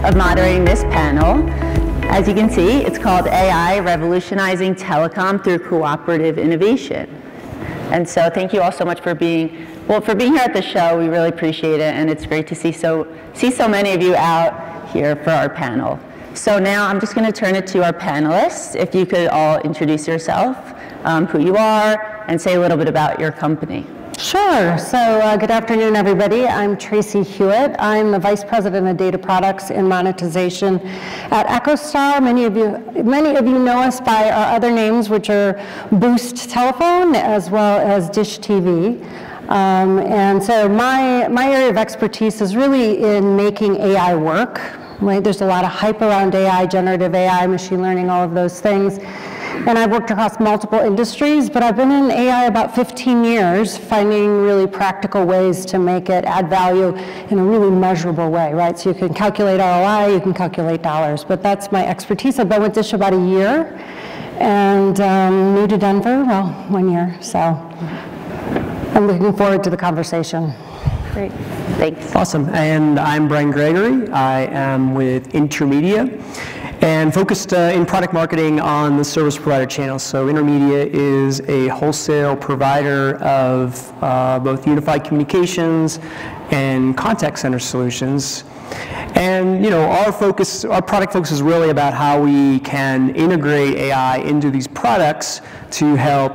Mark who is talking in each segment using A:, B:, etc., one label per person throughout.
A: of moderating this panel. As you can see, it's called AI Revolutionizing Telecom through Cooperative Innovation. And so thank you all so much for being here at the show. We really appreciate it, and it's great to see so many of you out here for our panel. So now I'm just going to turn it to our panelists. If you could all introduce yourself, who you are, and say a little bit about your company.
B: Sure. So good afternoon, everybody. I'm Tracy Hewitt. I'm the Vice President of Data Products and Monetization at EchoStar. Many of you know us by our other names, which are Boost Telephone as well as Dish TV. And so my area of expertise is really in making AI work. Right? There's a lot of hype around AI, generative AI, machine learning, all of those things. And I've worked across multiple industries, but I've been in AI about 15 years, finding really practical ways to make it add value in a really measurable way, right? So you can calculate ROI, you can calculate dollars, but that's my expertise. I've been with Dish about a year, and new to Denver, well, 1 year, so I'm looking forward to the conversation.
A: Great, thanks.
C: Awesome, and I'm Brian Gregory. I am with Intermedia, and focused in product marketing on the service provider channel. So Intermedia is a wholesale provider of both unified communications and contact center solutions. And our product focus is really about how we can integrate AI into these products to help.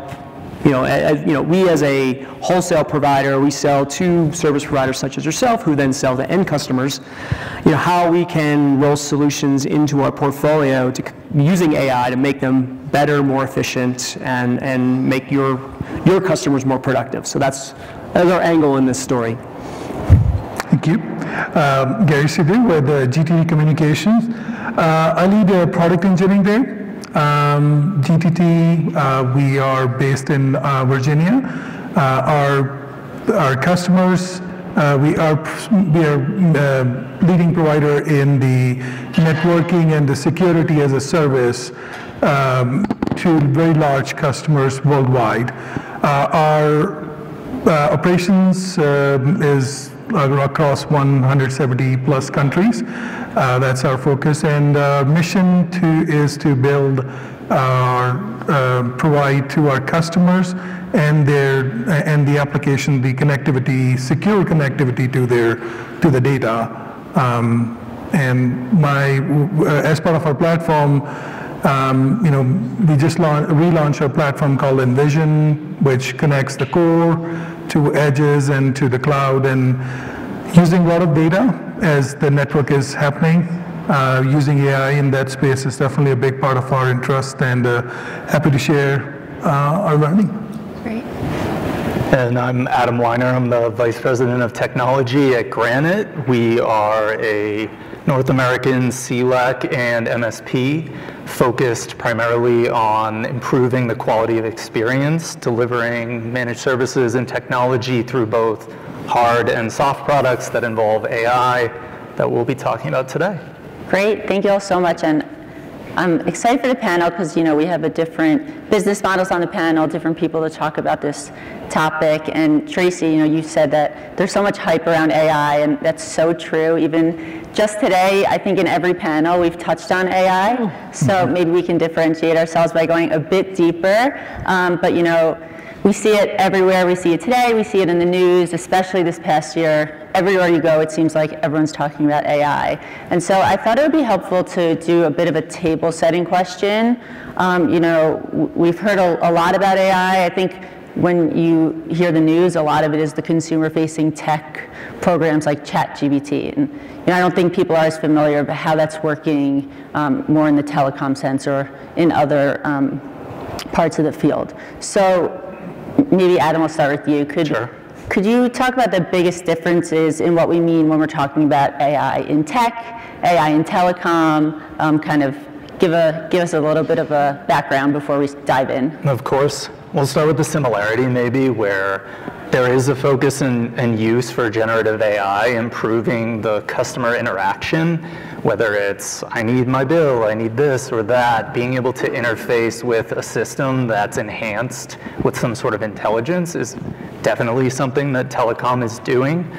C: We as a wholesale provider, we sell to service providers such as yourself, who then sell to end customers. How we can roll solutions into our portfolio using AI to make them better, more efficient, and make your customers more productive. So that's our angle in this story.
D: Thank you. Gary Sidhu with GTT Communications. I lead product engineering there. GTT, we are based in Virginia. Our customers, we are leading provider in the networking and the security as a service to very large customers worldwide. Our operations is across 170 plus countries. That's our focus, and our mission is to build provide to our customers and the application the connectivity, secure connectivity to the data. As part of our platform, we just relaunched our platform called Envision, which connects the core to edges and to the cloud, and using a lot of data as the network is happening. Using AI in that space is definitely a big part of our interest, and happy to share our learning.
A: Great.
E: And I'm Adam Weiner. I'm the Vice President of Technology at Granite. We are a North American CLEC and MSP focused primarily on improving the quality of experience, delivering managed services and technology through both hard and soft products that involve AI that we'll be talking about today.
A: Great, thank you all so much. And I'm excited for the panel because we have a different business models on the panel, different people to talk about this topic. And Tracy, you said that there's so much hype around AI, and that's so true. Even just today, I think in every panel we've touched on AI. So maybe we can differentiate ourselves by going a bit deeper. But we see it everywhere. We see it today. We see it in the news, especially this past year. Everywhere you go, it seems like everyone's talking about AI. And so I thought it would be helpful to do a bit of a table setting question. We've heard a lot about AI. I think when you hear the news, a lot of it is the consumer-facing tech programs like ChatGPT. And I don't think people are as familiar about how that's working more in the telecom sense or in other parts of the field. So maybe Adam, will start with you.
E: Sure.
A: Could you talk about the biggest differences in what we mean when we're talking about AI in tech, AI in telecom, kind of give us a little bit of a background before we dive in?
E: Of course. We'll start with the similarity maybe, where there is a focus and use for generative AI improving the customer interaction, whether it's I need my bill, I need this or that, being able to interface with a system that's enhanced with some sort of intelligence is definitely something that telecom is doing.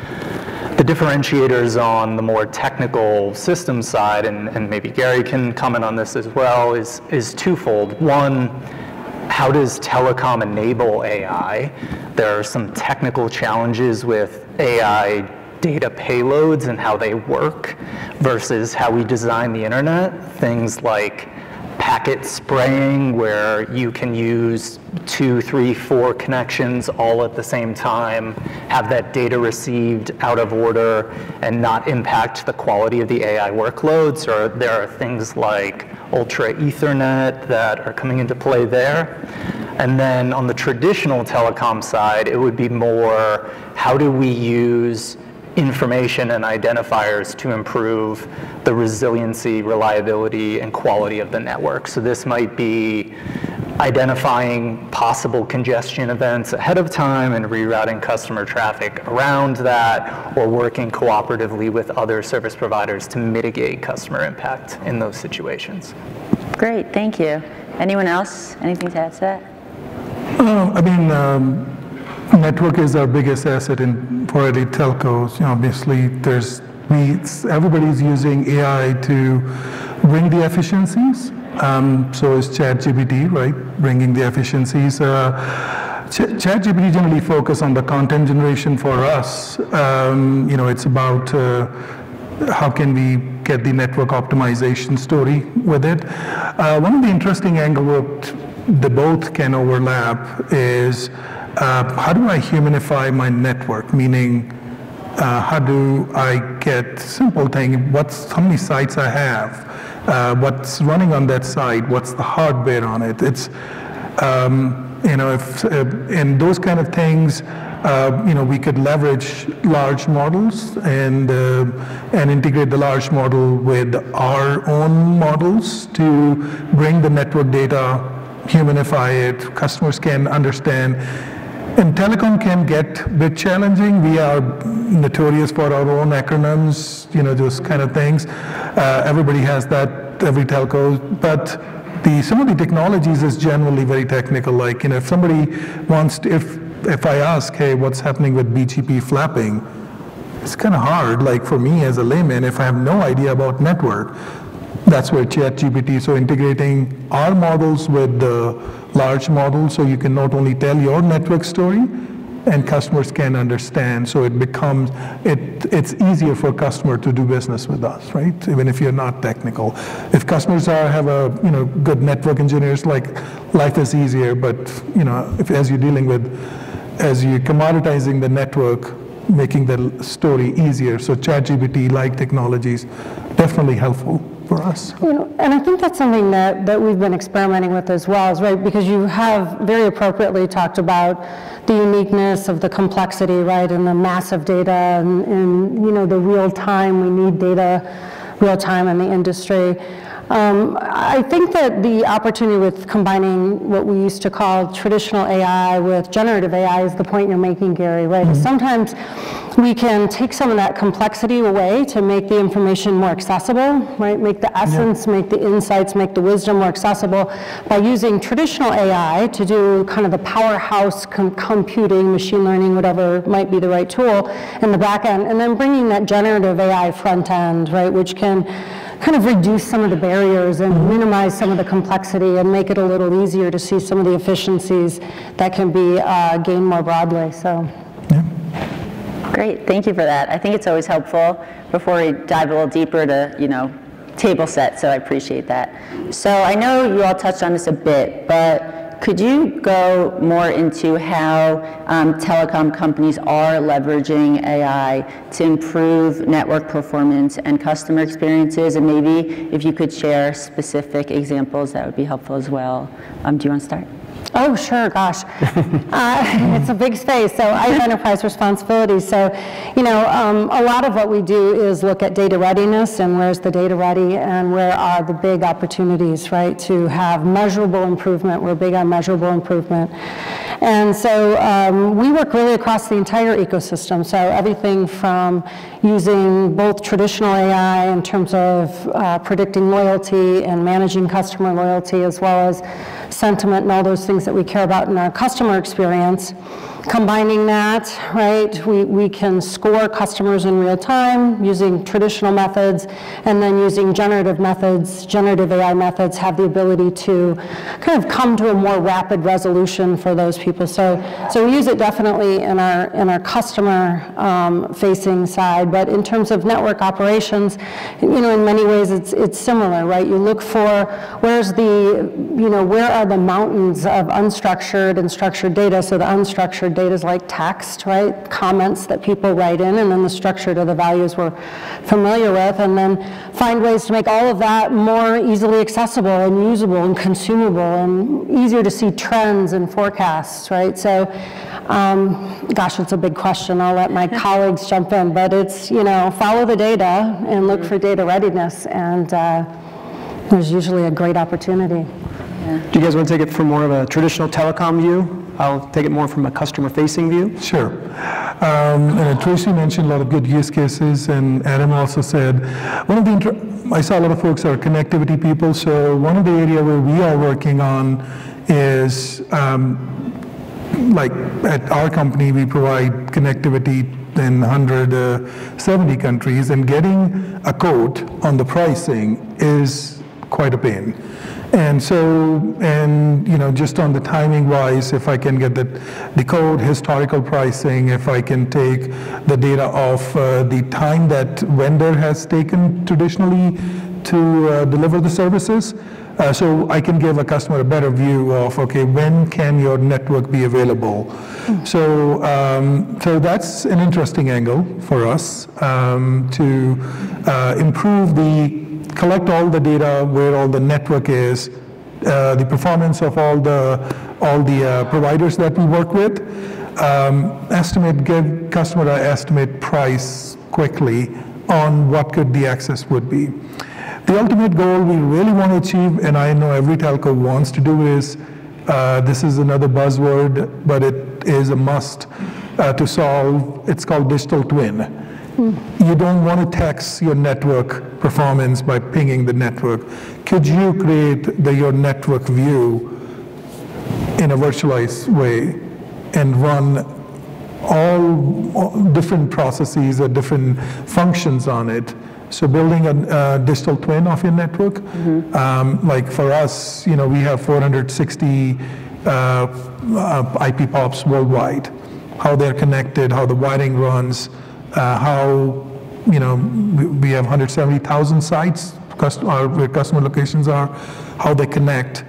E: The differentiators on the more technical system side, and maybe Gary can comment on this as well, is twofold. One, how does Telecom enable AI? There are some technical challenges with AI data payloads and how they work versus how we design the internet. Things like packet spraying, where you can use 2, 3, 4 connections all at the same time, have that data received out of order, and not impact the quality of the AI workloads. Or there are things like Ultra Ethernet that are coming into play there. And then on the traditional telecom side, it would be more, how do we use information and identifiers to improve the resiliency, reliability, and quality of the network. So this might be identifying possible congestion events ahead of time and rerouting customer traffic around that, or working cooperatively with other service providers to mitigate customer impact in those situations.
A: Great, thank you. Anyone else? Anything to add to that?
D: Network is our biggest asset for any telcos. Obviously, everybody's using AI to bring the efficiencies. So is ChatGPT, right? Bringing the efficiencies. ChatGPT generally focus on the content generation for us. It's about how can we get the network optimization story with it. One of the interesting angles they both can overlap is how do I humanify my network? Meaning, how do I get simple thing? How many sites I have? What's running on that site? What's the hardware on it? It's and those kind of things. We could leverage large models and integrate the large model with our own models to bring the network data, humanify it. Customers can understand. And telecom can get a bit challenging. We are notorious for our own acronyms, those kind of things. Everybody has that, every telco. But some of the technologies is generally very technical. Like, if somebody wants to, if I ask, hey, what's happening with BGP flapping? It's kind of hard, like for me as a layman, if I have no idea about network. That's where ChatGPT, so integrating our models with the large models, so you can not only tell your network story, and customers can understand. So it becomes, it's easier for customer to do business with us, right? Even if you're not technical. If customers have good network engineers, like life is easier. But as you're commoditizing the network, making the story easier. So ChatGPT-like technologies definitely helpful for us.
B: And I think that's something that we've been experimenting with as well, right? Because you have very appropriately talked about the uniqueness of the complexity, right, and the massive data, and the real time. We need data real time in the industry. I think that the opportunity with combining what we used to call traditional AI with generative AI is the point you're making, Gary, right? Mm-hmm. Sometimes we can take some of that complexity away to make the information more accessible, right? Make the essence, make the insights, make the wisdom more accessible by using traditional AI to do kind of the powerhouse computing, machine learning, whatever might be the right tool in the back end, and then bringing that generative AI front end, right, which can kind of reduce some of the barriers and minimize some of the complexity and make it a little easier to see some of the efficiencies that can be gained more broadly. So,
A: Great, thank you for that. I think it's always helpful before we dive a little deeper to, table set, so I appreciate that. So I know you all touched on this a bit, but could you go more into how telecom companies are leveraging AI to improve network performance and customer experiences? And maybe if you could share specific examples, that would be helpful as well. Do you want to start?
B: Oh, sure, gosh. It's a big space, so I have enterprise responsibilities. So, a lot of what we do is look at data readiness and where's the data ready and where are the big opportunities, right, to have measurable improvement. We're big on measurable improvement. And so we work really across the entire ecosystem. So everything from using both traditional AI in terms of predicting loyalty and managing customer loyalty, as well as sentiment and all those things that we care about in our customer experience, Combining that, right, we can score customers in real time using traditional methods, and then using generative methods, generative AI methods have the ability to kind of come to a more rapid resolution for those people. So we use it definitely in our customer facing side, but in terms of network operations, in many ways it's similar, right? You look for where are the mountains of unstructured and structured data. So the unstructured data is like text, right? Comments that people write in, and then the structure to the values we're familiar with, and then find ways to make all of that more easily accessible and usable and consumable and easier to see trends and forecasts, right? So, gosh, it's a big question. I'll let my colleagues jump in, but it's, follow the data and look for data readiness, and there's usually a great opportunity.
C: Yeah. Do you guys want to take it from more of a traditional telecom view? I'll take it more from a customer-facing view.
D: Sure. Tracy mentioned a lot of good use cases, and Adam also said, I saw a lot of folks are connectivity people, so one of the areas where we are working on is, like at our company, we provide connectivity in 170 countries, and getting a quote on the pricing is quite a pain. And so, just on the timing wise, if I can get the code, historical pricing, if I can take the data of the time that vendor has taken traditionally to deliver the services, so I can give a customer a better view of, okay, when can your network be available? So that's an interesting angle for us to collect all the data where all the network is, the performance of all the providers that we work with, give customer an estimate price quickly on what could the access would be. The ultimate goal we really want to achieve, and I know every telco wants to do, is this is another buzzword, but it is a must to solve. It's called digital twin. You don't want to tax your network performance by pinging the network. Could you create your network view in a virtualized way and run all different processes or different functions on it? So building a digital twin of your network, like for us, we have 460 IP POPs worldwide, how they're connected, how the wiring runs, how, we have 170,000 sites where customer locations are, how they connect.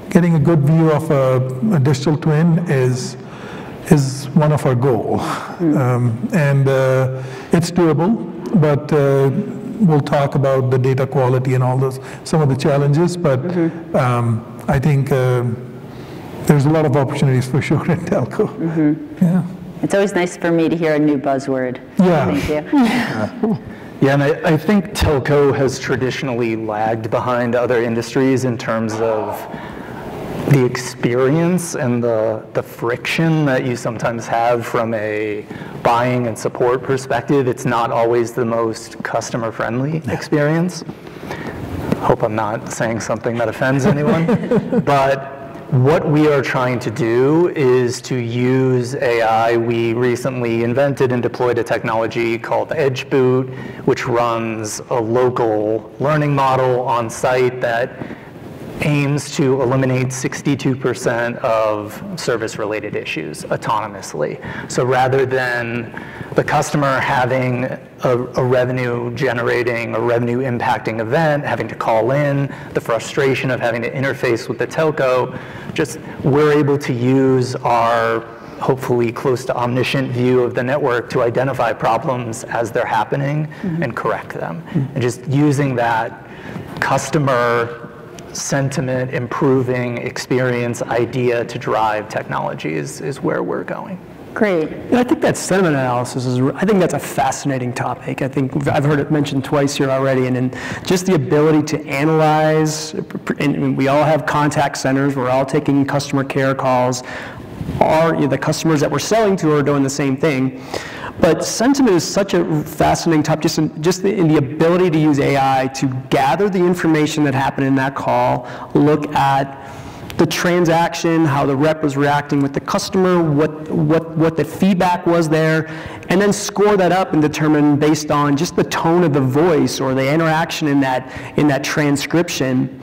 D: Getting a good view of a digital twin is one of our goals. And it's doable, but we'll talk about the data quality and some of the challenges, but I think there's a lot of opportunities for sure in telco. Yeah.
A: It's always nice for me to hear a new buzzword.
D: Yeah.
A: Thank you.
E: Yeah, and I think telco has traditionally lagged behind other industries in terms of the experience and the friction that you sometimes have from a buying and support perspective. It's not always the most customer-friendly experience. Hope I'm not saying something that offends anyone, but what we are trying to do is to use AI. We recently invented and deployed a technology called Edge Boot, which runs a local learning model on site that aims to eliminate 62% of service-related issues autonomously. So rather than the customer having a revenue-generating or revenue-impacting event, having to call in, the frustration of having to interface with the telco, we're able to use our hopefully close to omniscient view of the network to identify problems as they're happening and correct them. And just using that customer sentiment improving experience idea to drive technology is where we're going.
A: Great.
C: I think that sentiment analysis I think that's a fascinating topic. I think I've heard it mentioned twice here already, and just the ability to analyze, and we all have contact centers, we're all taking customer care calls, the customers that we're selling to are doing the same thing. But sentiment is such a fascinating topic, just in the ability to use AI to gather the information that happened in that call, look at the transaction, how the rep was reacting with the customer, what the feedback was there, and then score that up and determine based on just the tone of the voice or the interaction in that transcription,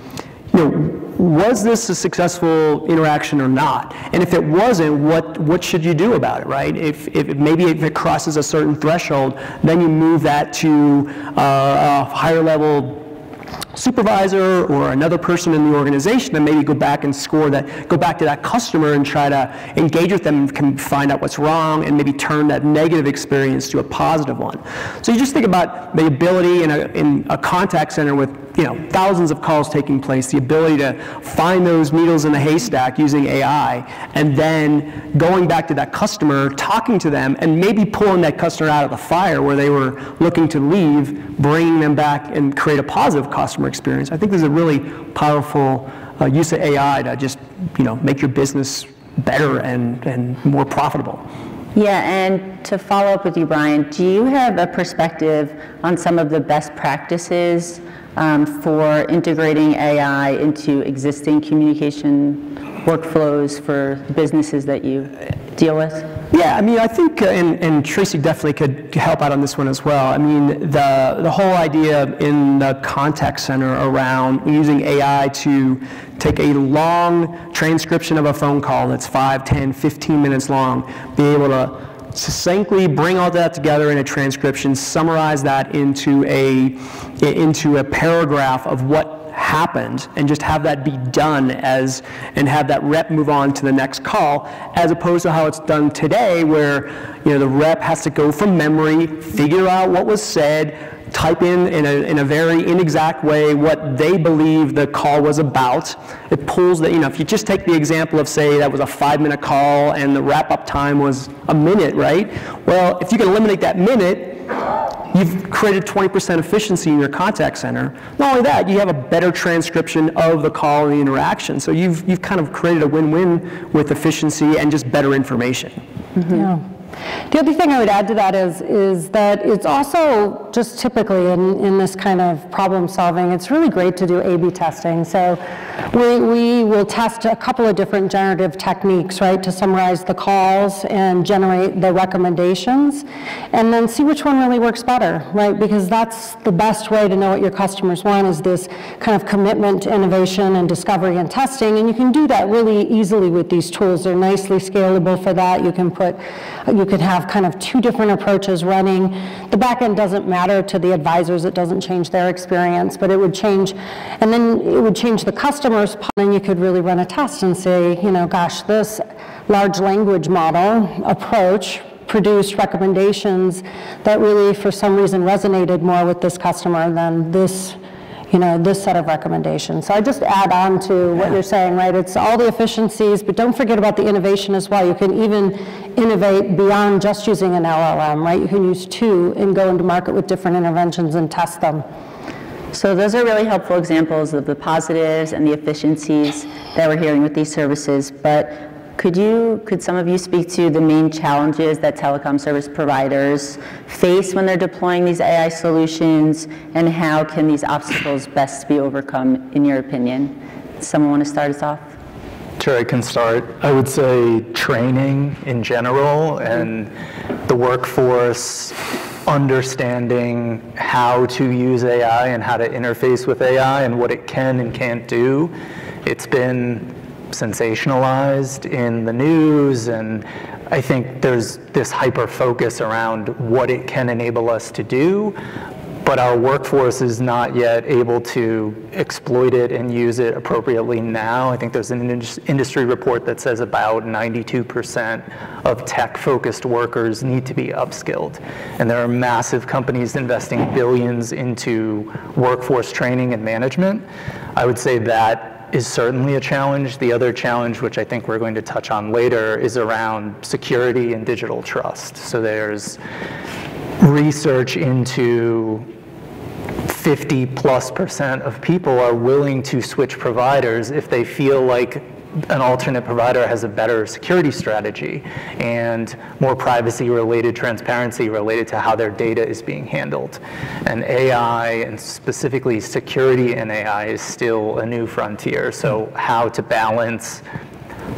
C: was this a successful interaction or not? And if it wasn't, what should you do about it, right? If it crosses a certain threshold, then you move that to a higher level supervisor or another person in the organization, and maybe go back and go back to that customer and try to engage with them and find out what's wrong and maybe turn that negative experience to a positive one. So you just think about the ability in a contact center with thousands of calls taking place, the ability to find those needles in the haystack using AI, and then going back to that customer, talking to them, and maybe pulling that customer out of the fire where they were looking to leave, bringing them back and create a positive customer experience. I think there's a really powerful use of AI to just make your business better and more profitable.
A: Yeah, and to follow up with you, Brian, do you have a perspective on some of the best practices for integrating AI into existing communication workflows for businesses that you deal with?
C: Yeah, I mean, I think, and Tracy definitely could help out on this one as well. I mean, the whole idea in the contact center around using AI to take a long transcription of a phone call that's 5, 10, 15 minutes long, be able to succinctly bring all that together in a transcription, summarize that into a paragraph of what happened, and just have that be done and have that rep move on to the next call, as opposed to how it's done today, where the rep has to go from memory, figure out what was said, type in a very inexact way what they believe the call was about. It pulls the, if you just take the example of, say, that was a 5-minute call and the wrap-up time was a minute, right? Well, if you can eliminate that minute, you've created 20% efficiency in your contact center. Not only that, you have a better transcription of the call and the interaction. So you've kind of created a win-win with efficiency and just better information.
B: Mm-hmm. Yeah. The other thing I would add to that is that it's also just typically in this kind of problem solving, it's really great to do A/B testing. So we will test a couple of different generative techniques, right, to summarize the calls and generate the recommendations, and then see which one really works better, right? Because that's the best way to know what your customers want, is this kind of commitment to innovation and discovery and testing, and you can do that really easily with these tools. They're nicely scalable for that. You could have kind of 2 different approaches running. The back end doesn't matter to the advisors. It doesn't change their experience, but it would change, and then it would change the customer's, and you could really run a test and say, gosh, this large language model approach produced recommendations that really, for some reason, resonated more with this customer than this this set of recommendations. So I just add on to what you're saying, right? It's all the efficiencies, but don't forget about the innovation as well. You can even innovate beyond just using an LLM, right? You can use 2 and go into market with different interventions and test them.
A: So those are really helpful examples of the positives and the efficiencies that we're hearing with these services, but could some of you speak to the main challenges that telecom service providers face when they're deploying these AI solutions, and how can these obstacles best be overcome, in your opinion? Someone want to start us off?
E: Sure, I can start. I would say training in general and the workforce understanding how to use AI and how to interface with AI and what it can and can't do. It's been sensationalized in the news, and I think there's this hyper focus around what it can enable us to do, but our workforce is not yet able to exploit it and use it appropriately now. I think there's an industry report that says about 92% of tech-focused workers need to be upskilled. And there are massive companies investing billions into workforce training and management. I would say that is certainly a challenge. The other challenge, which I think we're going to touch on later, is around security and digital trust. So there's research into 50+% of people are willing to switch providers if they feel like an alternate provider has a better security strategy and more privacy-related, transparency related to how their data is being handled. And AI, and specifically security in AI, is still a new frontier. So how to balance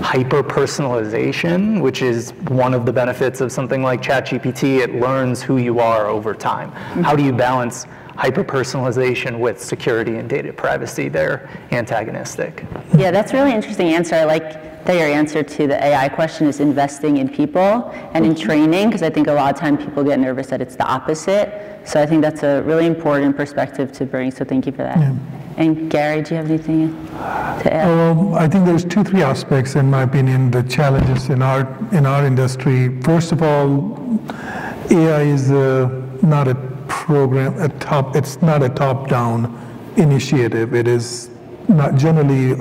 E: hyper-personalization, which is one of the benefits of something like ChatGPT. It learns who you are over time. How do you balance hyper-personalization with security and data privacy? They're antagonistic.
A: Yeah, that's a really interesting answer. I like that your answer to the AI question is investing in people and in training, because I think a lot of time people get nervous that it's the opposite. So I think that's a really important perspective to bring, so thank you for that. Yeah. And Gary, do you have anything to add?
D: I think there's 2-3 aspects, in my opinion, the challenges in our industry. First of all, AI is not a program, it's not a top-down initiative. It is not generally,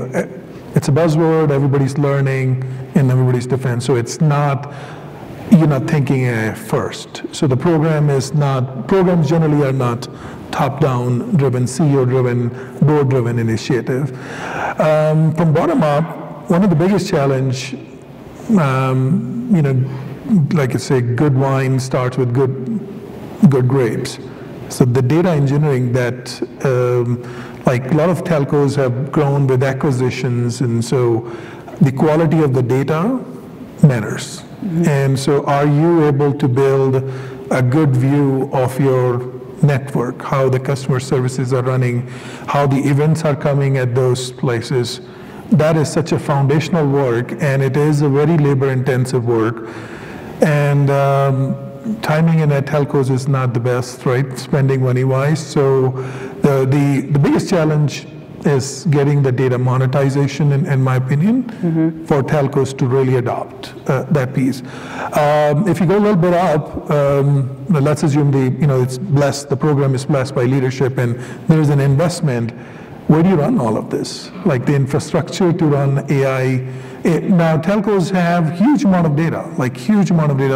D: it's a buzzword, everybody's learning, and everybody's defense. So it's not, you're not thinking AI first. So the programs generally are not top-down driven, CEO-driven, board-driven initiative. From bottom up, one of the biggest challenge, like I say, good wine starts with good grapes. So the data engineering that, like a lot of telcos have grown with acquisitions, and so the quality of the data matters. And so are you able to build a good view of your network, how the customer services are running, how the events are coming at those places? That is such a foundational work, and it is a very labor-intensive work. And timing in telcos is not the best, right? Spending money-wise. So the biggest challenge is getting the data monetization, in my opinion, for telcos to really adopt that piece. If you go a little bit up, let's assume it's blessed, the program is blessed by leadership, and there's an investment. Where do you run all of this? Like the infrastructure to run AI. Now telcos have huge amount of data,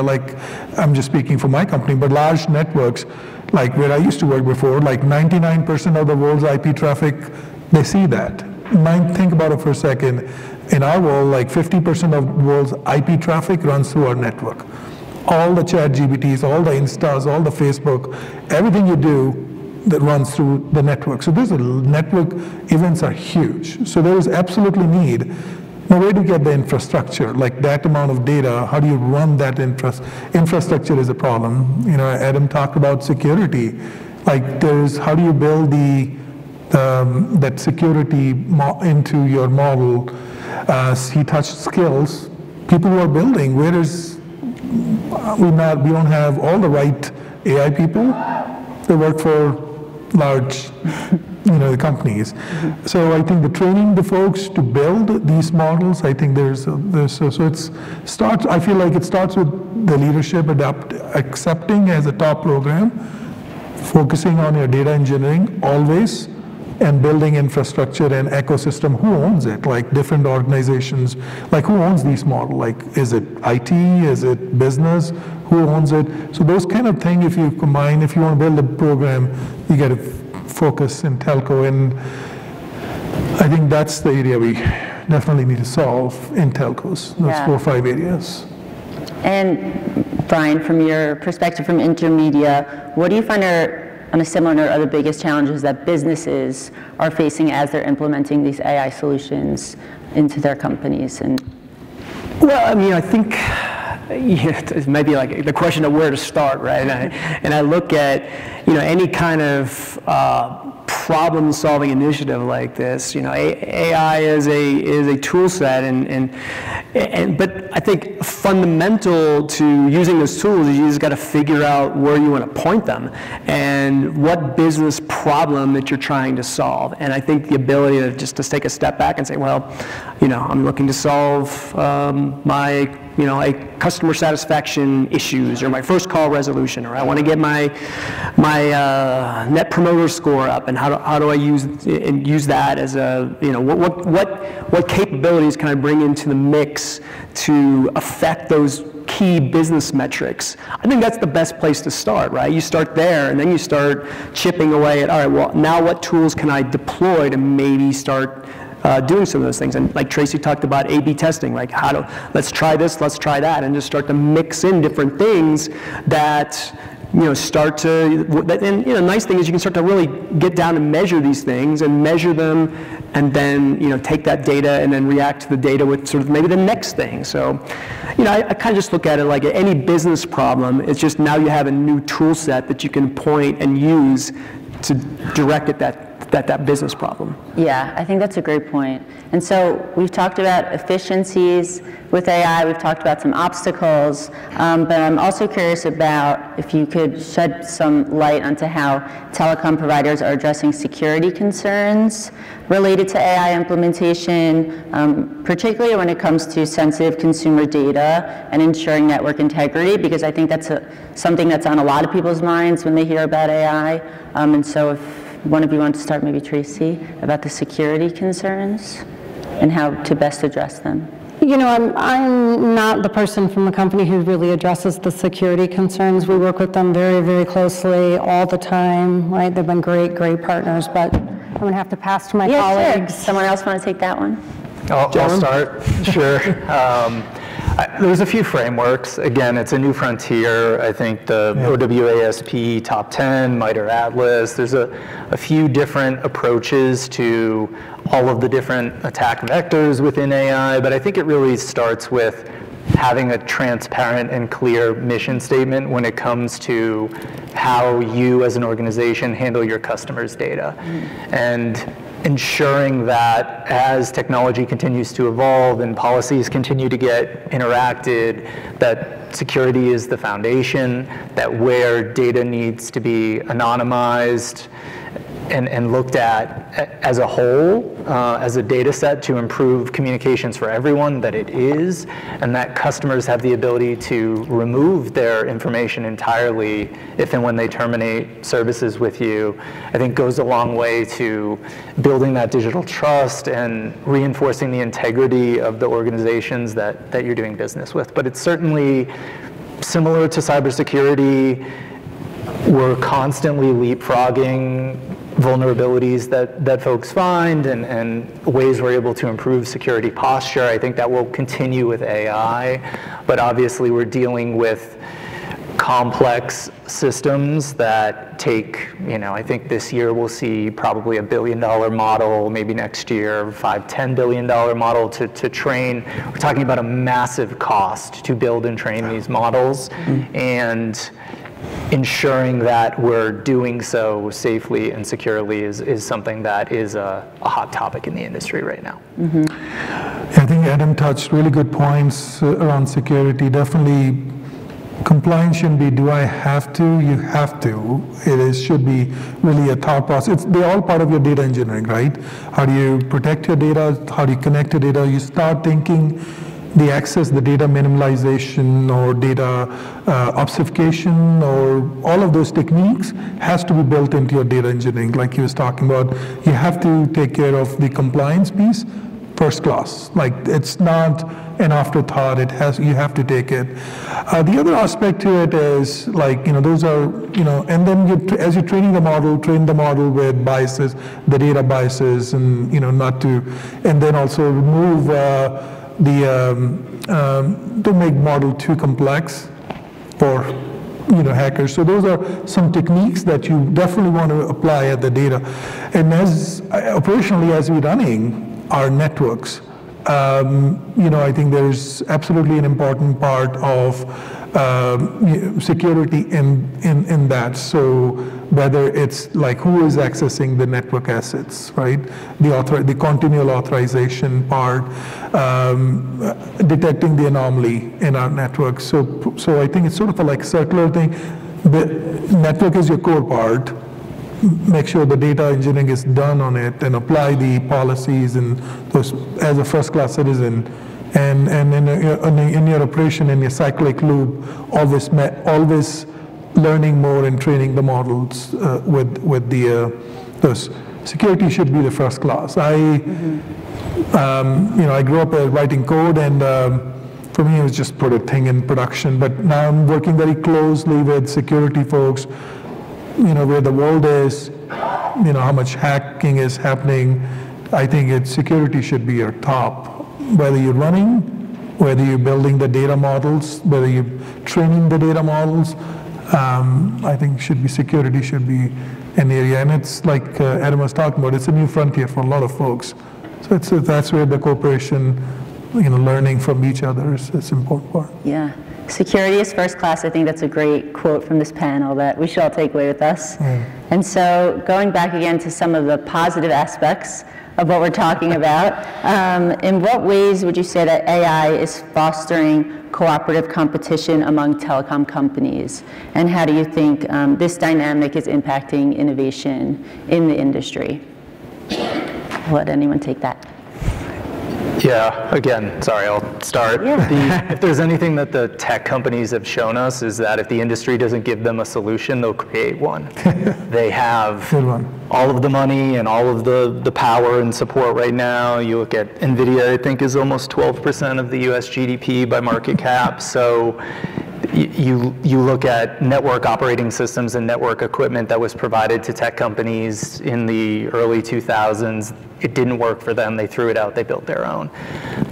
D: like I'm just speaking for my company, but large networks, like where I used to work before, like 99% of the world's IP traffic, they see that. Think about it for a second. In our world, like 50% of the world's IP traffic runs through our network. All the ChatGPTs, all the Instas, all the Facebook, everything you do that runs through the network. So there's network events are huge. So there is absolutely need. Now, where do you get the infrastructure? Like that amount of data, how do you run that infrastructure is a problem. Adam talked about security. Like how do you build that security into your model? He touched skills. People who are building, we don't have all the right AI people. They work for large companies. So I think the training the folks to build these models, I think I feel like it starts with the leadership accepting as a top program, focusing on your data engineering always, and building infrastructure and ecosystem. Who owns it? Like different organizations, like who owns these models? Like is it IT? Is it business? Who owns it? So those kind of things, if you want to build a program, you got to focus in telco, and I think that's the area we definitely need to solve in telcos, those 4 or 5 areas.
A: And Brian, from your perspective from Intermedia, what do you find on a similar note, are the biggest challenges that businesses are facing as they're implementing these AI solutions into their companies?
C: Well, I think it's maybe like the question of where to start, right? And I look at any kind of problem-solving initiative like this. AI is a tool set, but I think fundamental to using those tools is you just got to figure out where you want to point them and what business problem that you're trying to solve. And I think the ability to just to take a step back and say, well, I'm looking to solve my customer satisfaction issues, or my first call resolution, or I want to get my net promoter score up, and how do I use that as a what capabilities can I bring into the mix to affect those key business metrics? I think that's the best place to start, right? You start there, and then you start chipping away at, all right, well, now what tools can I deploy to maybe start doing some of those things. And like Tracy talked about A/B testing, like let's try this, let's try that, and just start to mix in different things that start to, and nice thing is you can start to really get down and measure these things and measure them, and then take that data and then react to the data with sort of maybe the next thing. So, I kind of just look at it like any business problem. It's just now you have a new tool set that you can point and use to direct at that business problem.
A: Yeah, I think that's a great point. And so we've talked about efficiencies with AI, we've talked about some obstacles, but I'm also curious about if you could shed some light onto how telecom providers are addressing security concerns related to AI implementation, particularly when it comes to sensitive consumer data and ensuring network integrity, because I think that's something that's on a lot of people's minds when they hear about AI. And so if one of you wants to start, maybe Tracy, about the security concerns and how to best address them.
B: I'm not the person from the company who really addresses the security concerns. We work with them very, very closely all the time, right? They've been great, great partners, but I'm going to have to pass to my colleagues.
A: Sure. Someone else want to take that one?
E: I'll start. Sure. There's a few frameworks. Again, it's a new frontier. I think the OWASP Top 10, MITRE Atlas, there's a few different approaches to all of the different attack vectors within AI, but I think it really starts with having a transparent and clear mission statement when it comes to how you as an organization handle your customers' data. And ensuring that as technology continues to evolve and policies continue to get interacted, that security is the foundation, that where data needs to be anonymized and looked at as a whole, as a data set to improve communications for everyone, that it is, and that customers have the ability to remove their information entirely if and when they terminate services with you, I think goes a long way to building that digital trust and reinforcing the integrity of the organizations that you're doing business with. But it's certainly similar to cybersecurity. We're constantly leapfrogging vulnerabilities that folks find and ways we're able to improve security posture. I think that will continue with AI, but obviously we're dealing with complex systems that take, I think this year we'll see probably $1 billion model, maybe next year $5–10 billion model to train. We're talking about a massive cost to build and train these models, and ensuring that we're doing so safely and securely is something that is a hot topic in the industry right now.
D: I think Adam touched really good points around security. Definitely, compliance shouldn't be, do I have to? You have to. Should be really a thought process. They're all part of your data engineering, right? How do you protect your data? How do you connect your data? You start thinking the access, the data minimalization or data obfuscation, or all of those techniques has to be built into your data engineering. Like he was talking about, you have to take care of the compliance piece first class. Like, it's not an afterthought. You have to take it. The other aspect to it is like, those are, and then as you're training the model, train the model with biases, the data biases, and and then also remove don't make model too complex for hackers. So those are some techniques that you definitely want to apply at the data. And as operationally, as we're running our networks, I think there's absolutely an important part of security in that. So whether it's like who is accessing the network assets, right? The continual authorization part, detecting the anomaly in our network. So I think it's sort of a circular thing. The network is your core part. Make sure the data engineering is done on it and apply the policies and those as a first-class citizen. And in your operation, in your cyclic loop, always learning more and training the models with those. Security should be the first class. I grew up writing code, and for me it was just put a thing in production. But now I'm working very closely with security folks, where the world is, how much hacking is happening, I think security should be your top, whether you're running, whether you're building the data models, whether you're training the data models. I think security should be an area, and it's like Adam was talking about, it's a new frontier for a lot of folks. So that's where the cooperation, learning from each other is an important part.
A: Yeah. Security is first class. I think that's a great quote from this panel that we should all take away with us. And so going back again to some of the positive aspects of what we're talking about, in what ways would you say that AI is fostering cooperative competition among telecom companies? And how do you think this dynamic is impacting innovation in the industry? I'll let anyone take that.
E: Yeah, again, sorry, I'll start.
A: Yeah.
E: If there's anything that the tech companies have shown us is that if the industry doesn't give them a solution, they'll create one. They have all of the money and all of the power and support right now. You look at NVIDIA, I think, is almost 12% of the US GDP by market cap. So you look at network operating systems and network equipment that was provided to tech companies in the early 2000s. It didn't work for them. They threw it out. They built their own.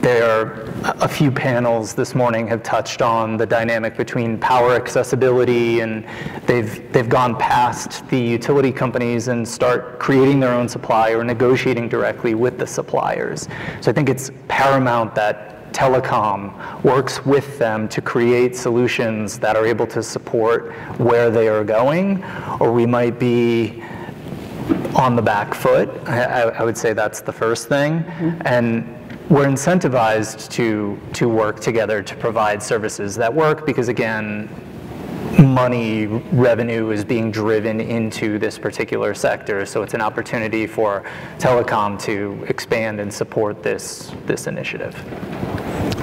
E: A few panels this morning have touched on the dynamic between power accessibility, and they've gone past the utility companies and start creating their own supply or negotiating directly with the suppliers. So I think it's paramount that Telecom works with them to create solutions that are able to support where they are going, or we might be on the back foot. I would say that's the first thing. And we're incentivized to work together to provide services that work because, again, money, revenue is being driven into this particular sector. So it's an opportunity for Telecom to expand and support this initiative.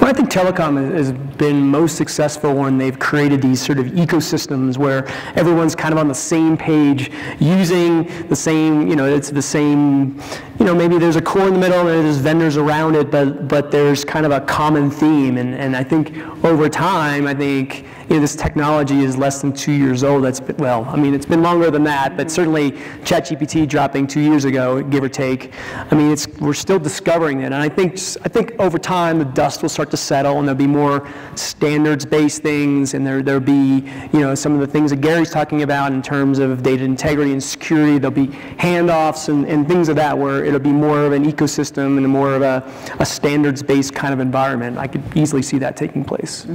C: Well, I think Telecom has been most successful when they've created these sort of ecosystems where everyone's kind of on the same page, using the same, it's the same, maybe there's a core in the middle and there's vendors around it, but there's kind of a common theme. And I think over time, I think this technology is less than 2 years old. It's been longer than that, but certainly ChatGPT dropping 2 years ago, give or take. We're still discovering it, and I think over time the dust will start to settle, and there'll be more standards-based things, and there'll be some of the things that Gary's talking about in terms of data integrity and security. There'll be handoffs and things of that where it'll be more of an ecosystem and more of a standards-based kind of environment. I could easily see that taking place.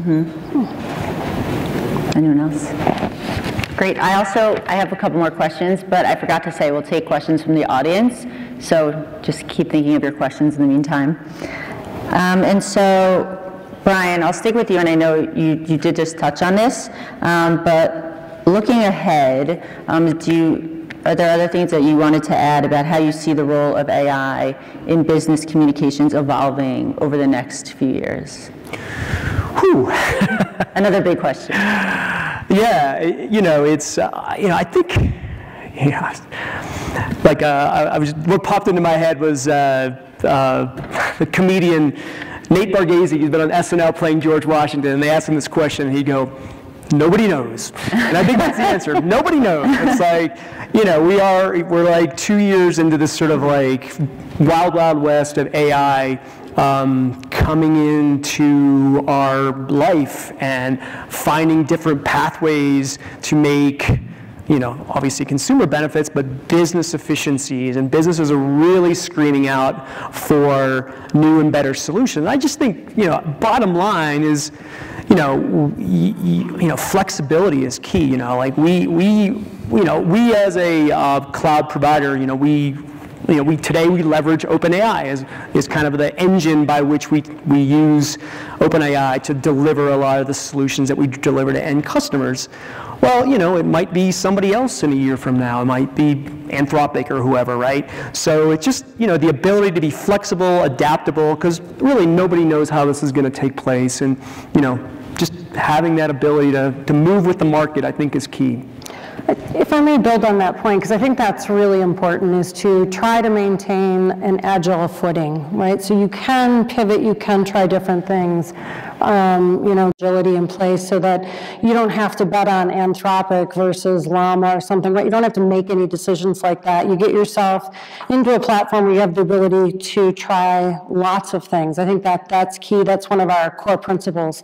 A: Anyone else? Great. I have a couple more questions, but I forgot to say we'll take questions from the audience. So just keep thinking of your questions in the meantime. And so, Brian, I'll stick with you, and I know you did just touch on this, but looking ahead, are there other things that you wanted to add about how you see the role of AI in business communications evolving over the next few years?
C: Whew.
A: Another big question.
C: Yeah, it's, I think, what popped into my head was the comedian Nate Bargatze. He's been on SNL playing George Washington, and they asked him this question, and he'd go, "Nobody knows." And I think that's the answer. Nobody knows. It's like, we're like 2 years into this sort of like wild, wild west of AI coming into our life and finding different pathways to make, obviously consumer benefits, but business efficiencies, and businesses are really screaming out for new and better solutions. I just think, bottom line is, flexibility is key. Like we as a cloud provider, today we leverage OpenAI as kind of the engine by which we use OpenAI to deliver a lot of the solutions that we deliver to end customers. Well, it might be somebody else in a year from now. It might be Anthropic or whoever, right? So it's just, the ability to be flexible, adaptable, because really nobody knows how this is going to take place. And, just having that ability to move with the market, I think, is key.
B: If I may build on that point, because I think that's really important, is to try to maintain an agile footing, right? So you can pivot, you can try different things, agility in place so that you don't have to bet on Anthropic versus Llama or something, right? You don't have to make any decisions like that. You get yourself into a platform where you have the ability to try lots of things. I think that's key. That's one of our core principles.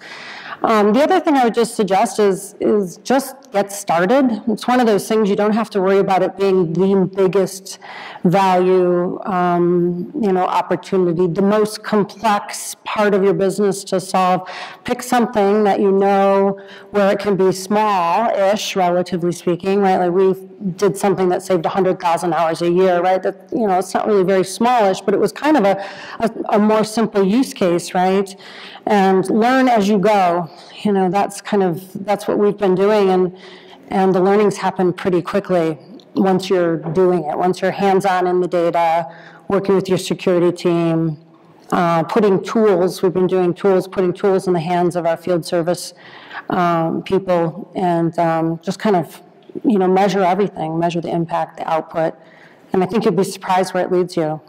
B: The other thing I would just suggest is just get started. It's one of those things you don't have to worry about it being the biggest value, opportunity, the most complex part of your business to solve. Pick something that you know where it can be small-ish, relatively speaking, right? Like we did something that saved 100,000 hours a year, right? That, it's not really very smallish, but it was kind of a more simple use case, right? And learn as you go. That's what we've been doing, and the learnings happen pretty quickly once you're doing it, once you're hands-on in the data, working with your security team, putting tools, we've been doing tools, putting tools in the hands of our field service people, and just kind of, measure everything, measure the impact, the output, and I think you'll be surprised where it leads you.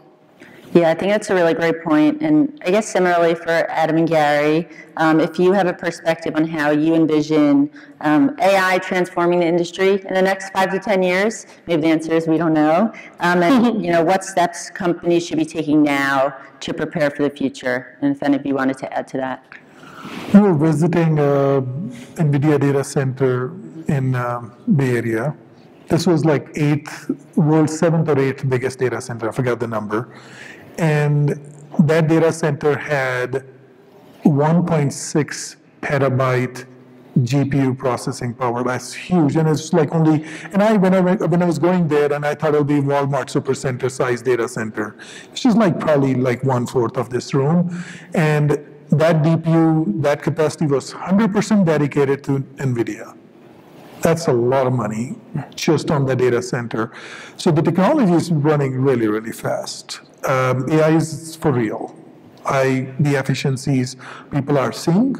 A: Yeah, I think that's a really great point. And I guess similarly for Adam and Gary, if you have a perspective on how you envision AI transforming the industry in the next 5 to 10 years, maybe the answer is we don't know. And what steps companies should be taking now to prepare for the future? And if any of you wanted to add to that.
D: We were visiting NVIDIA data center in Bay Area. This was like world's 7th or 8th biggest data center, I forgot the number. And that data center had 1.6 petabyte GPU processing power. That's huge, and it's like only. And when I was going there, and I thought it would be Walmart supercenter size data center, which is probably 1/4 of this room, and that GPU, that capacity was 100% dedicated to NVIDIA. That's a lot of money just on the data center. So the technology is running really, really fast. AI is for real. The efficiencies people are seeing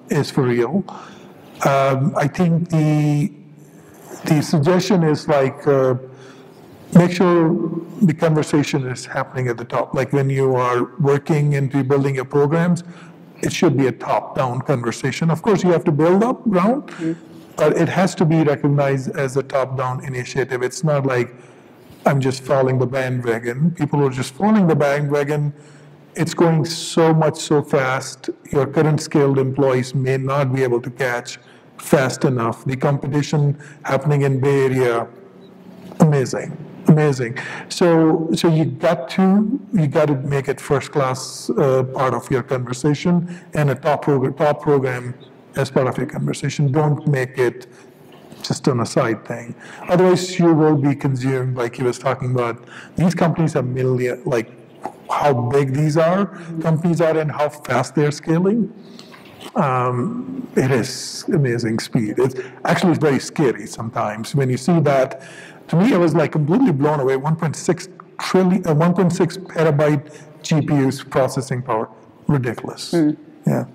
D: is for real. I think the suggestion is make sure the conversation is happening at the top. Like when you are working and building your programs, it should be a top-down conversation. Of course, you have to build up ground, but it has to be recognized as a top-down initiative. It's not like I'm just following the bandwagon. People are just following the bandwagon. It's going so fast, your current skilled employees may not be able to catch fast enough. The competition happening in Bay Area, amazing. So you got to make it first class part of your conversation and a top program as part of your conversation. Don't make it just on a side thing. Otherwise, you will be consumed, like he was talking about. These companies are how big these companies are and how fast they're scaling. It is amazing speed. It's actually very scary sometimes when you see that. To me, I was completely blown away. 1.6 petabyte GPUs processing power, ridiculous. Yeah.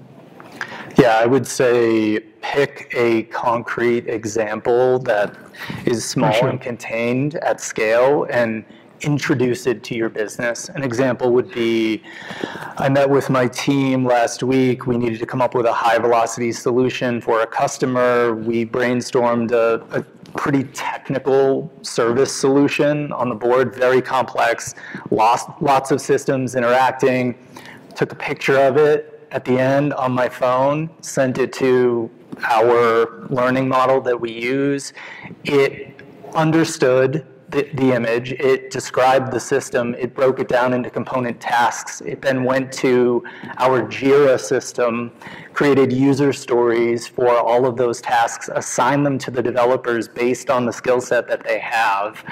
E: Yeah, I would say pick a concrete example that is small and contained at scale and introduce it to your business. An example would be, I met with my team last week. We needed to come up with a high velocity solution for a customer. We brainstormed a pretty technical service solution on the board, very complex, lots of systems interacting. Took a picture of it at the end on my phone, sent it to our learning model that we use. It understood the image, it described the system, it broke it down into component tasks. It then went to our Jira system, created user stories for all of those tasks, assigned them to the developers based on the skill set that they have.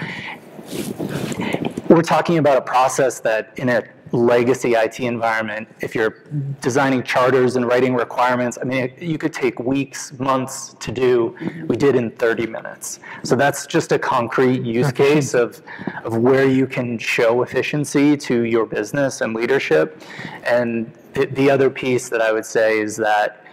E: We're talking about a process that in a legacy IT environment, if you're designing charters and writing requirements, I mean, you could take weeks, months to do. We did in 30 minutes. So that's just a concrete use case of where you can show efficiency to your business and leadership. And the other piece that I would say is that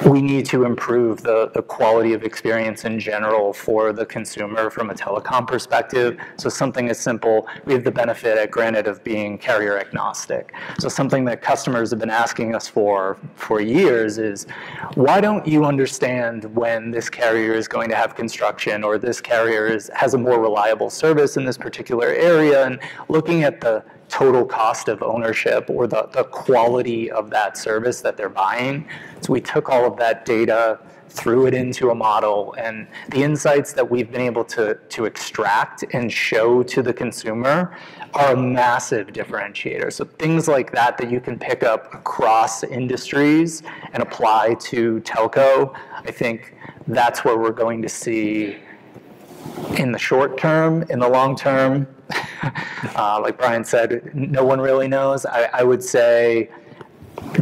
E: we need to improve the quality of experience in general for the consumer from a telecom perspective. So something as simple, we have the benefit at Granite of being carrier agnostic. So something that customers have been asking us for years is, why don't you understand when this carrier is going to have construction, or this carrier has a more reliable service in this particular area, and looking at the total cost of ownership or the quality of that service that they're buying. So we took all of that data, threw it into a model, and the insights that we've been able to extract and show to the consumer are a massive differentiator. So things like that you can pick up across industries and apply to telco, I think that's where we're going to see in the short term. In the long term, like Brian said, no one really knows. I would say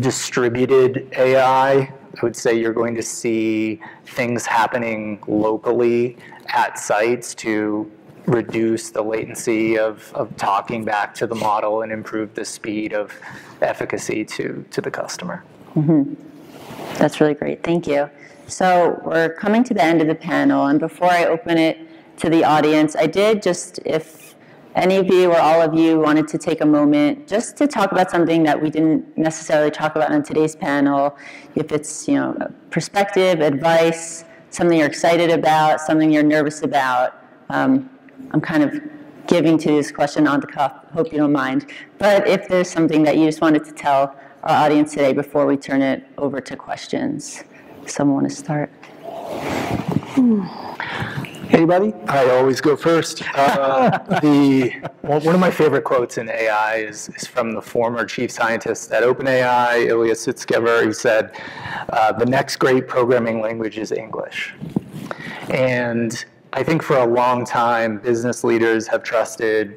E: distributed AI, I would say you're going to see things happening locally at sites to reduce the latency of talking back to the model and improve the speed of efficacy to the customer.
A: Mm-hmm. That's really great. Thank you. So we're coming to the end of the panel, and before I open it to the audience, I did just, if any of you or all of you wanted to take a moment just to talk about something that we didn't necessarily talk about on today's panel, if it's, perspective, advice, something you're excited about, something you're nervous about. I'm kind of giving to this question on the cuff, hope you don't mind. But if there's something that you just wanted to tell our audience today before we turn it over to questions. Someone want to start?
C: Anybody?
E: I always go first. One of my favorite quotes in AI is from the former chief scientist at OpenAI, Ilya Sutskever. He said, the next great programming language is English. And I think for a long time, business leaders have trusted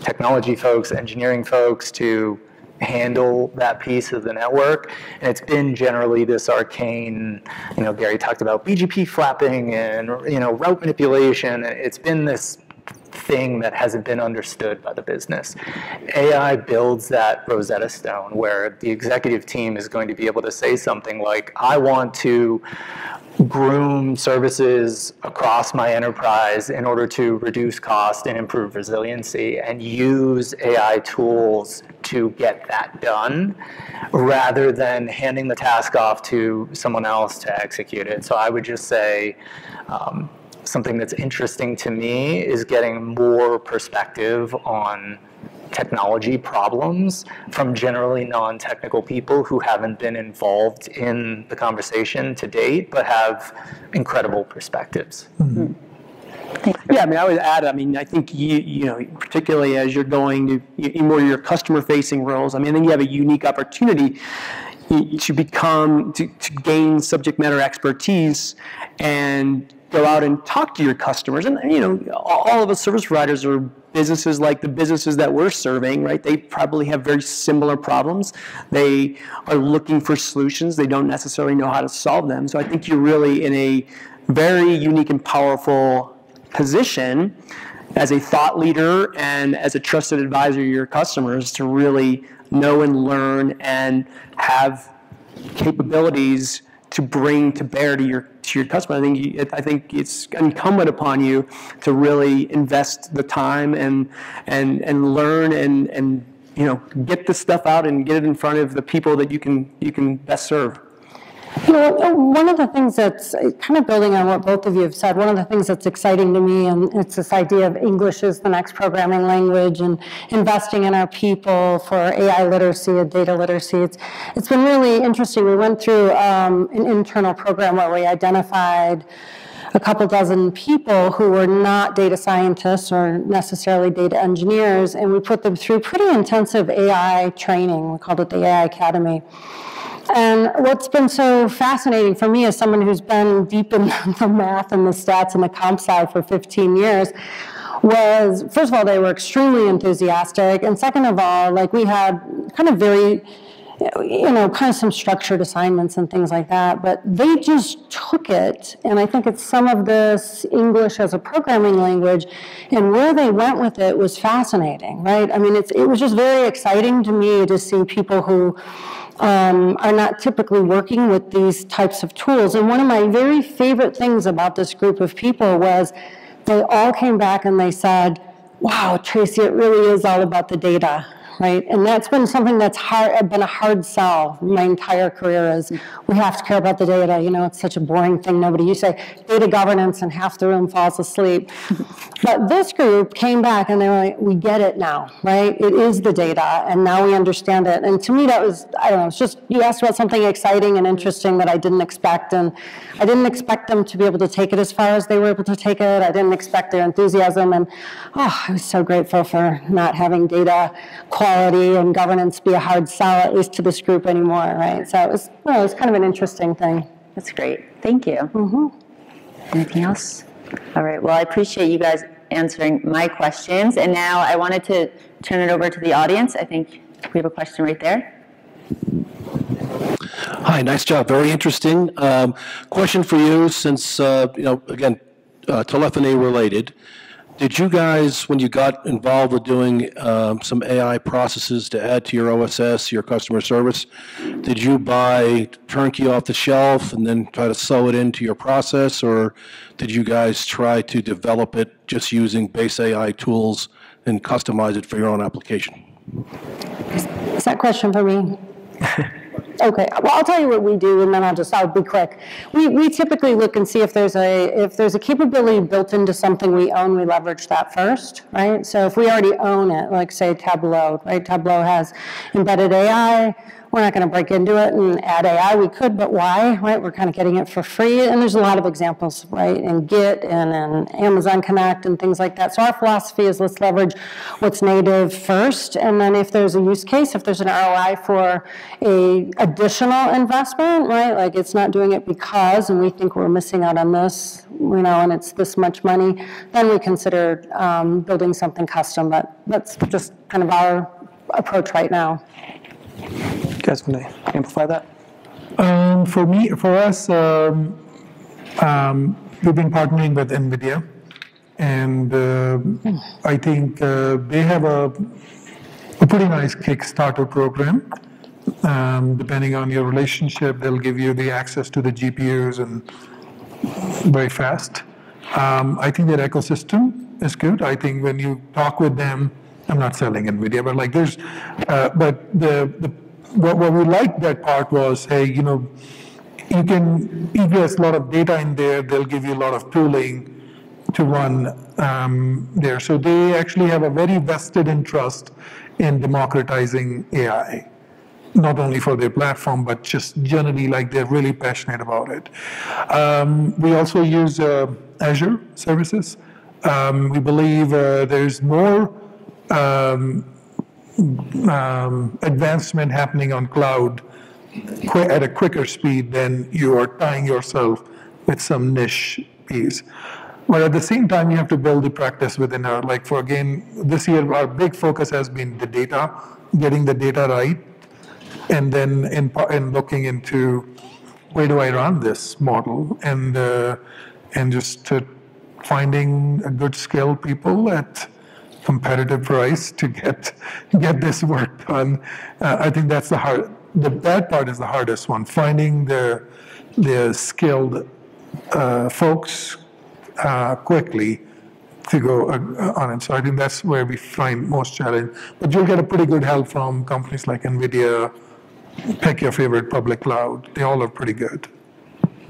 E: technology folks, engineering folks to handle that piece of the network, and it's been generally this arcane, Gary talked about BGP flapping and route manipulation. It's been this thing that hasn't been understood by the business. AI builds that Rosetta Stone where the executive team is going to be able to say something like, I want to groom services across my enterprise in order to reduce cost and improve resiliency, and use AI tools to get that done rather than handing the task off to someone else to execute it. So I would just say something that's interesting to me is getting more perspective on technology problems from generally non-technical people who haven't been involved in the conversation to date, but have incredible perspectives.
C: Mm-hmm. Yeah, I would add, I think you particularly as you're going to more your customer-facing roles, I think you have a unique opportunity to gain subject matter expertise and go out and talk to your customers. And all of us service providers are businesses like the businesses that we're serving, right? They probably have very similar problems. They are looking for solutions. They don't necessarily know how to solve them. So I think you're really in a very unique and powerful position as a thought leader and as a trusted advisor to your customers to really know and learn and have capabilities to bring to bear to your customer. I think it's incumbent upon you to really invest the time and learn and get this stuff out and get it in front of the people that you can best serve.
B: One of the things that's kind of building on what both of you have said, one of the things that's exciting to me, and it's this idea of English is the next programming language and investing in our people for AI literacy and data literacy. It's been really interesting. We went through an internal program where we identified a couple dozen people who were not data scientists or necessarily data engineers, and we put them through pretty intensive AI training. We called it the AI Academy. And what's been so fascinating for me as someone who's been deep in the math and the stats and the comp side for 15 years was, first of all, they were extremely enthusiastic. And second of all, we had kind of very kind of some structured assignments and things like that, but they just took it, and I think it's some of this English as a programming language, and where they went with it was fascinating, right? I mean, it was just very exciting to me to see people who are not typically working with these types of tools. And one of my very favorite things about this group of people was they all came back and they said, wow, Tracy, it really is all about the data, right? And that's been something that's been a hard sell my entire career is we have to care about the data. It's such a boring thing. You say data governance and half the room falls asleep. But this group came back and they were like, we get it now, right? It is the data and now we understand it. And to me that was, I don't know, it's just, you asked about something exciting and interesting that I didn't expect. And I didn't expect them to be able to take it as far as they were able to take it. I didn't expect their enthusiasm. And I was so grateful for not having data quality and governance be a hard sell, at least to this group anymore, right? So it was kind of an interesting thing.
A: That's great. Thank you. Anything else? All right. Well, I appreciate you guys answering my questions. And now I wanted to turn it over to the audience. I think we have a question right there.
F: Hi, nice job. Very interesting. Question for you, since, again, telephony related. Did you guys, when you got involved with doing some AI processes to add to your OSS, your customer service, did you buy turnkey off the shelf and then try to sew it into your process, or did you guys try to develop it just using base AI tools and customize it for your own application?
B: Is that question for me? Okay, well, I'll tell you what we do, and then I'll be quick. We typically look and see if there's a capability built into something we own, we leverage that first, right? So if we already own it, like say Tableau, right? Tableau has embedded AI. We're not going to break into it and add AI. We could, but why, right? We're kind of getting it for free, and there's a lot of examples, right, in Git and in Amazon Connect and things like that. So our philosophy is let's leverage what's native first, and then if there's a use case, if there's an ROI for a additional investment, right, like it's not doing it because, and we think we're missing out on this, and it's this much money, then we consider building something custom, but that's just kind of our approach right now.
C: You guys want to amplify that?
D: For us, we've been partnering with NVIDIA, and I think they have a pretty nice Kickstarter program. Depending on your relationship, they'll give you the access to the GPUs and very fast. I think their ecosystem is good. I think when you talk with them, I'm not selling NVIDIA, but like there's, what we liked that part was, hey, you can egress a lot of data in there. They'll give you a lot of tooling to run there. So they actually have a very vested interest in democratizing AI, not only for their platform, but just generally, like they're really passionate about it. We also use Azure services. We believe there's more advancement happening on cloud at a quicker speed than you are tying yourself with some niche piece. But at the same time, you have to build the practice within our, this year, our big focus has been the data, getting the data right, and then in looking into where do I run this model, and just finding a good skilled people at competitive price to get this work done. I think that's that part is the hardest one, finding the skilled folks quickly to go on it. So I think that's where we find most challenge. But you'll get a pretty good help from companies like NVIDIA. Pick your favorite public cloud. They all are pretty good.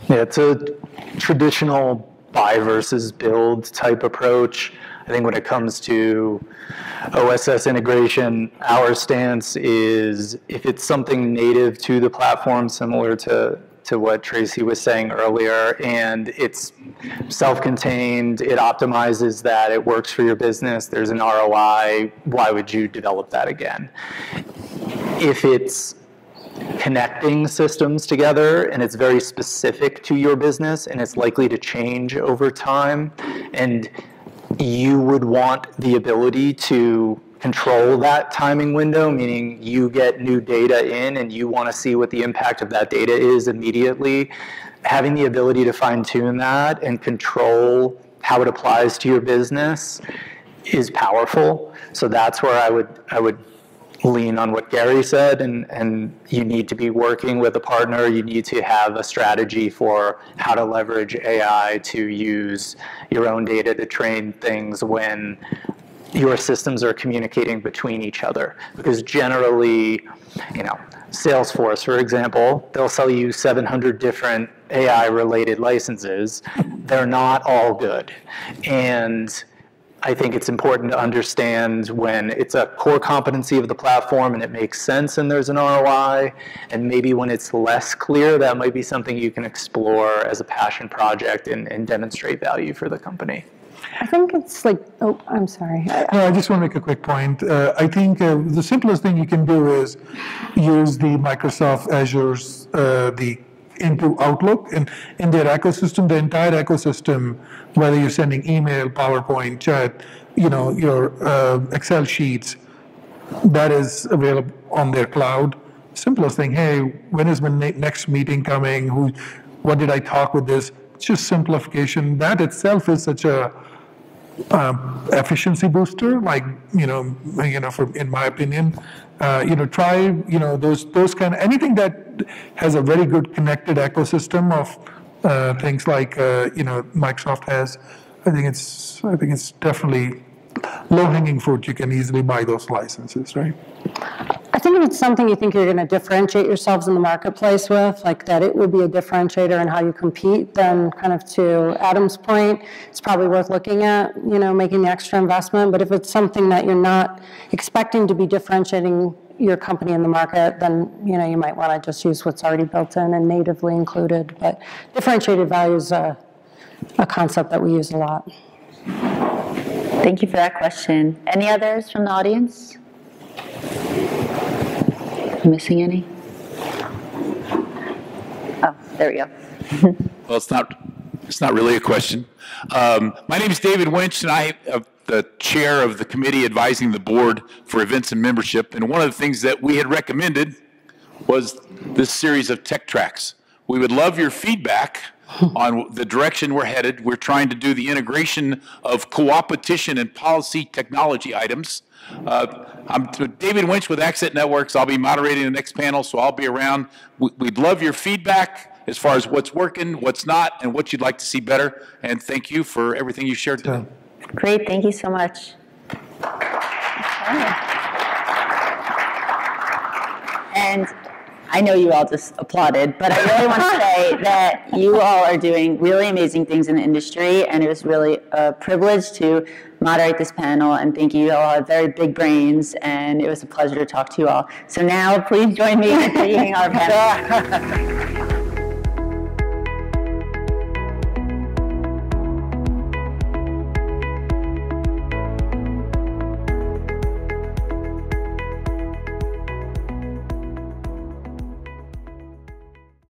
E: Yeah, it's a traditional buy versus build type approach. I think when it comes to OSS integration, our stance is if it's something native to the platform, similar to what Tracy was saying earlier, and it's self-contained, it optimizes that, it works for your business, there's an ROI, why would you develop that again? If it's connecting systems together and it's very specific to your business and it's likely to change over time, and you would want the ability to control that timing window, meaning you get new data in and you want to see what the impact of that data is immediately, having the ability to fine-tune that and control how it applies to your business is powerful. So that's where I would lean on what Gary said, and you need to be working with a partner. You need to have a strategy for how to leverage AI to use your own data to train things when your systems are communicating between each other. Because generally, Salesforce, for example, they'll sell you 700 different AI-related licenses. They're not all good. And I think it's important to understand when it's a core competency of the platform and it makes sense and there's an ROI, and maybe when it's less clear, that might be something you can explore as a passion project and demonstrate value for the company.
B: I think it's like, oh, I'm sorry.
D: No, I just want to make a quick point. I think the simplest thing you can do is use the Microsoft Azure's into Outlook, and in their ecosystem, the entire ecosystem, whether you're sending email, PowerPoint, chat, your Excel sheets, that is available on their cloud. Simplest thing, hey, when is my next meeting coming? What did I talk with this? It's just simplification. That itself is such a efficiency booster, like, in my opinion. Try, those kind of, anything that has a very good connected ecosystem of things like, Microsoft has. I think it's definitely low-hanging fruit. You can easily buy those licenses, right?
B: I think if it's something you think you're going to differentiate yourselves in the marketplace with, like that it would be a differentiator in how you compete, then kind of to Adam's point, it's probably worth looking at, making the extra investment. But if it's something that you're not expecting to be differentiating your company in the market, then you might want to just use what's already built in and natively included. But differentiated value is a concept that we use a lot.
A: Thank you for that question. Any others from the audience? Missing any? Oh, there we go.
G: Well, it's not really a question. My name is David Winch, and I am the chair of the committee advising the board for events and membership. And one of the things that we had recommended was this series of tech tracks. We would love your feedback on the direction we're headed. We're trying to do the integration of coopetition and policy technology items. I'm David Winch with Accent Networks. I'll be moderating the next panel, so I'll be around. We'd love your feedback as far as what's working, what's not, and what you'd like to see better. And thank you for everything you shared today.
A: Great, thank you so much. And I know you all just applauded, but I really want to say that you all are doing really amazing things in the industry, and it was really a privilege to moderate this panel, and thank you. You all have very big brains, and it was a pleasure to talk to you all. So now, please join me in greeting our panel.